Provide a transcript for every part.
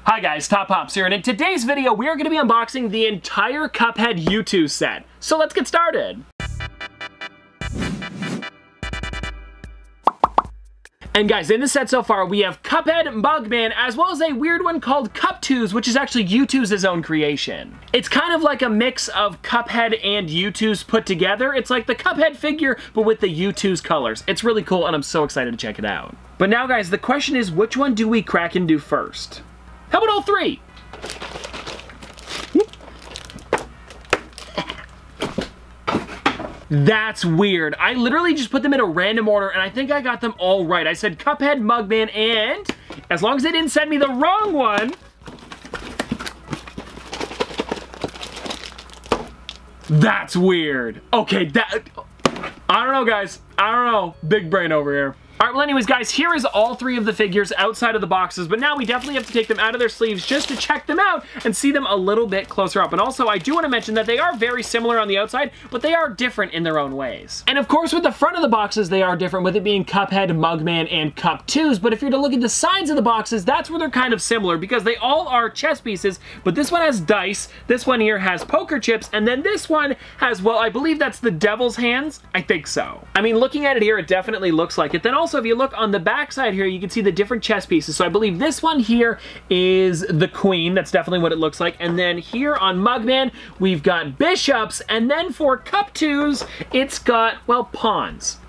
Hi guys, Top Pops here, and in today's video we are going to be unboxing the entire Cuphead Youtooz set. So let's get started! And guys, in the set so far we have Cuphead, Mugman, as well as a weird one called Cuptooz, which is actually Youtooz' own creation. It's kind of like a mix of Cuphead and Youtooz put together. It's like the Cuphead figure, but with the Youtooz colors. It's really cool, and I'm so excited to check it out. But now guys, the question is, which one do we crack and do first? How about all three? That's weird. I literally just put them in a random order, and I think I got them all right. I said Cuphead, Mugman, and as long as they didn't send me the wrong one, that's weird. Okay, I don't know, guys. I don't know. Big brain over here. Alright, well anyways guys, here is all three of the figures outside of the boxes, but now we definitely have to take them out of their sleeves just to check them out and see them a little bit closer up. And also, I do want to mention that they are very similar on the outside, but they are different in their own ways. And of course, with the front of the boxes, they are different, with it being Cuphead, Mugman, and Cuptooz, but if you're to look at the sides of the boxes, that's where they're kind of similar, because they all are chess pieces, but this one has dice, this one here has poker chips, and then this one has, well, I believe that's the devil's hands? I think so. I mean, looking at it here, it definitely looks like it. Then also, if you look on the back side here, you can see the different chess pieces. So I believe this one here is the queen. That's definitely what it looks like. And then here on Mugman, we've got bishops. And then for Cuptooz, it's got, well, pawns.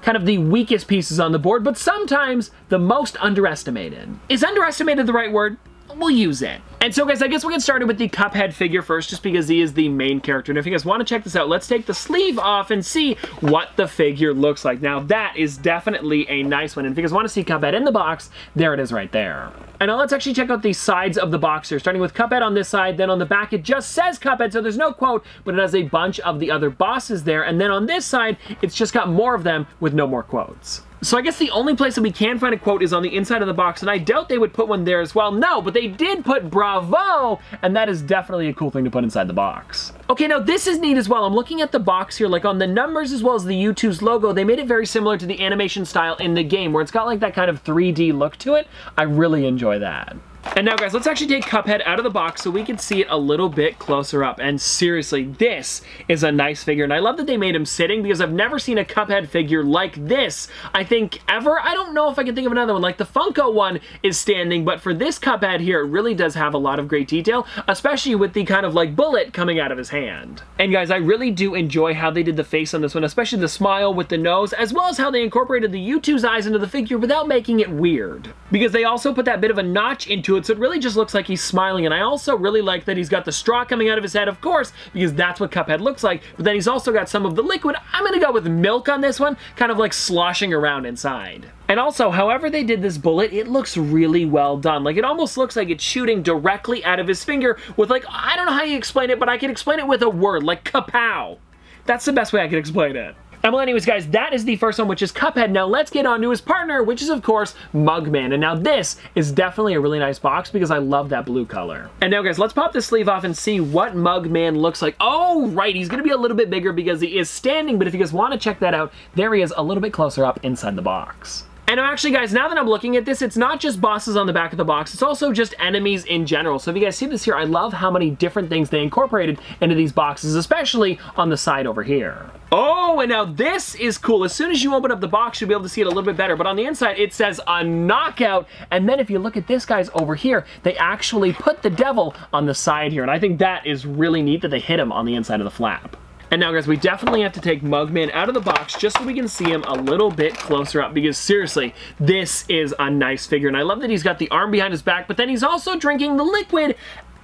Kind of the weakest pieces on the board, but sometimes the most underestimated. Is underestimated the right word? We'll use it. And so guys, I guess we'll get started with the Cuphead figure first, just because he is the main character. And if you guys want to check this out, let's take the sleeve off and see what the figure looks like. Now that is definitely a nice one. And if you guys want to see Cuphead in the box, there it is right there. And now let's actually check out the sides of the box here, starting with Cuphead on this side. Then on the back, it just says Cuphead, so there's no quote, but it has a bunch of the other bosses there. And then on this side, it's just got more of them with no more quotes. So I guess the only place that we can find a quote is on the inside of the box, and I doubt they would put one there as well. No, but they did put bravo, and that is definitely a cool thing to put inside the box. Okay, now this is neat as well. I'm looking at the box here, like on the numbers as well as the Youtooz logo, they made it very similar to the animation style in the game, where it's got like that kind of 3D look to it. I really enjoy that. And now guys, let's actually take Cuphead out of the box so we can see it a little bit closer up. And seriously, this is a nice figure. And I love that they made him sitting, because I've never seen a Cuphead figure like this, I think, ever. I don't know if I can think of another one. Like the Funko one is standing, but for this Cuphead here, it really does have a lot of great detail, especially with the kind of like bullet coming out of his hand. And guys, I really do enjoy how they did the face on this one, especially the smile with the nose, as well as how they incorporated the Youtooz eyes into the figure without making it weird. Because they also put that bit of a notch into it, so it really just looks like he's smiling. And I also really like that he's got the straw coming out of his head, of course, because that's what Cuphead looks like, but then he's also got some of the liquid. I'm gonna go with milk on this one, kind of like sloshing around inside. And also, however they did this bullet, it looks really well done. Like, it almost looks like it's shooting directly out of his finger with, like, I don't know how you explain it, but I can explain it with a word, like kapow. That's the best way I can explain it. And well anyways guys, that is the first one, which is Cuphead. Now let's get on to his partner, which is of course Mugman. And now this is definitely a really nice box, because I love that blue color. And now guys, let's pop this sleeve off and see what Mugman looks like. Oh right, he's gonna be a little bit bigger because he is standing, but if you guys want to check that out, there he is a little bit closer up inside the box. And actually guys, now that I'm looking at this, it's not just bosses on the back of the box, it's also just enemies in general. So if you guys see this here, I love how many different things they incorporated into these boxes, especially on the side over here. Oh, and now this is cool. As soon as you open up the box, you'll be able to see it a little bit better. But on the inside, it says a knockout. And then if you look at this guys over here, they actually put the devil on the side here. And I think that is really neat that they hit him on the inside of the flap. And now guys, we definitely have to take Mugman out of the box just so we can see him a little bit closer up, because seriously, this is a nice figure. And I love that he's got the arm behind his back, but then he's also drinking the liquid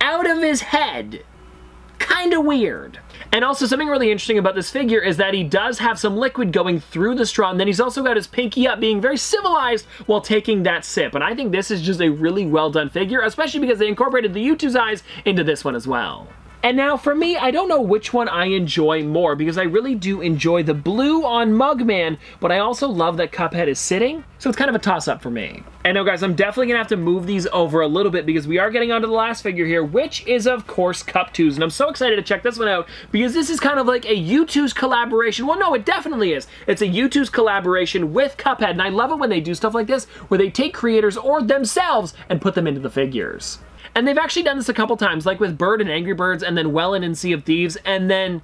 out of his head. Kinda weird. And also something really interesting about this figure is that he does have some liquid going through the straw, and then he's also got his pinky up, being very civilized while taking that sip. And I think this is just a really well done figure, especially because they incorporated the Youtooz eyes into this one as well. And now for me, I don't know which one I enjoy more because I really do enjoy the blue on Mugman, but I also love that Cuphead is sitting, so it's kind of a toss-up for me. And now guys, I'm definitely gonna have to move these over a little bit because we are getting onto the last figure here, which is of course Cuptooz, and I'm so excited to check this one out because this is kind of like a Youtooz collaboration. Well, no, it definitely is. It's a Youtooz collaboration with Cuphead, and I love it when they do stuff like this, where they take creators or themselves and put them into the figures. And they've actually done this a couple times, like with Bird and Angry Birds, and then Wellen and Sea of Thieves, and then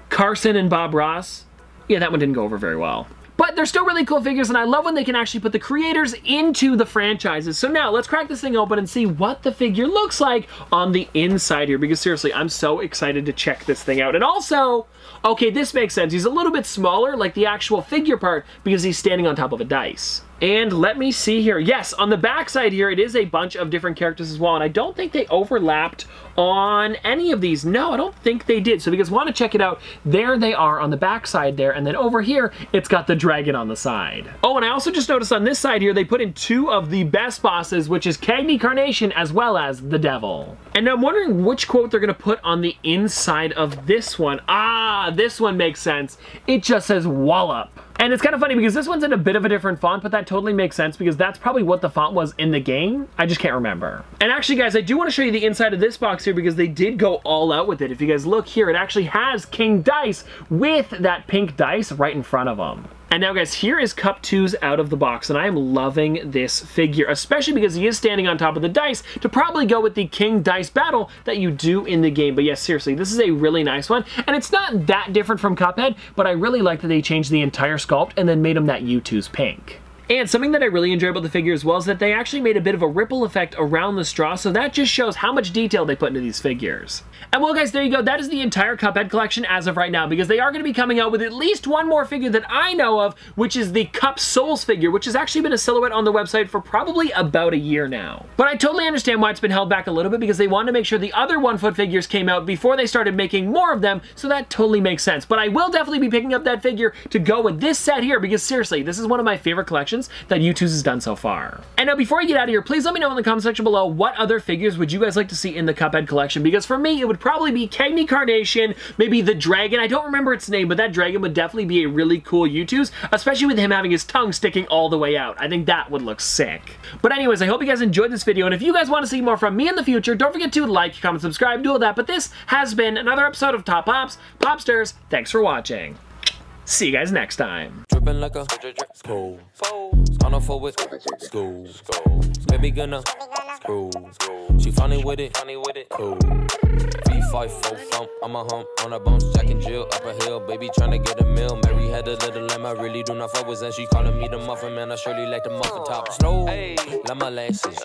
Carson and Bob Ross. Yeah, that one didn't go over very well. But they're still really cool figures, and I love when they can actually put the creators into the franchises. So now, let's crack this thing open and see what the figure looks like on the inside here, because seriously, I'm so excited to check this thing out. And also, okay, this makes sense. He's a little bit smaller, like the actual figure part, because he's standing on top of a dice. And let me see here. Yes, on the back side here, it is a bunch of different characters as well, and I don't think they overlapped on any of these. No, I don't think they did. So if you guys want to check it out, there they are on the back side there, and then over here, it's got the dragon on the side. Oh, and I also just noticed on this side here, they put in two of the best bosses, which is Cagney Carnation as well as the Devil. And now I'm wondering which quote they're gonna put on the inside of this one. Ah, this one makes sense. It just says Wallop. And it's kind of funny because this one's in a bit of a different font, but that totally makes sense because that's probably what the font was in the game. I just can't remember. And actually, guys, I do want to show you the inside of this box here because they did go all out with it. If you guys look here, it actually has King Dice with that pink dice right in front of him. And now, guys, here is Cuptooz out of the box, and I am loving this figure, especially because he is standing on top of the dice to probably go with the King Dice battle that you do in the game. But yes, seriously, this is a really nice one, and it's not that different from Cuphead, but I really like that they changed the entire sculpt and then made him that Youtooz pink. And something that I really enjoy about the figure as well is that they actually made a bit of a ripple effect around the straw, so that just shows how much detail they put into these figures. And well, guys, there you go. That is the entire Cuphead collection as of right now, because they are going to be coming out with at least one more figure that I know of, which is the Cup Souls figure, which has actually been a silhouette on the website for probably about a year now. But I totally understand why it's been held back a little bit, because they wanted to make sure the other 1-foot figures came out before they started making more of them, so that totally makes sense. But I will definitely be picking up that figure to go with this set here, because seriously, this is one of my favorite collections that Youtooz has done so far. And now, before I get out of here, please let me know in the comment section below what other figures would you guys like to see in the Cuphead collection, because for me, it would probably be Cagney Carnation, maybe the dragon. I don't remember its name, but that dragon would definitely be a really cool Youtooz, especially with him having his tongue sticking all the way out. I think that would look sick. But anyways, I hope you guys enjoyed this video, and if you guys want to see more from me in the future, don't forget to like, comment, subscribe, do all that. But this has been another episode of Top Pops, Popsters. Thanks for watching. See you guys next time. Dripping like a school. On a forward school. Baby gonna screw. She funny with it. Cool. V5 full thump. I'm a hump on a bounce. Jack and Jill up a hill. Baby tryna get a meal. Mary had a little lamb. I really do not fuck with, and she calling me the muffin man. I surely like the muffin top. Slow. Like my lashes.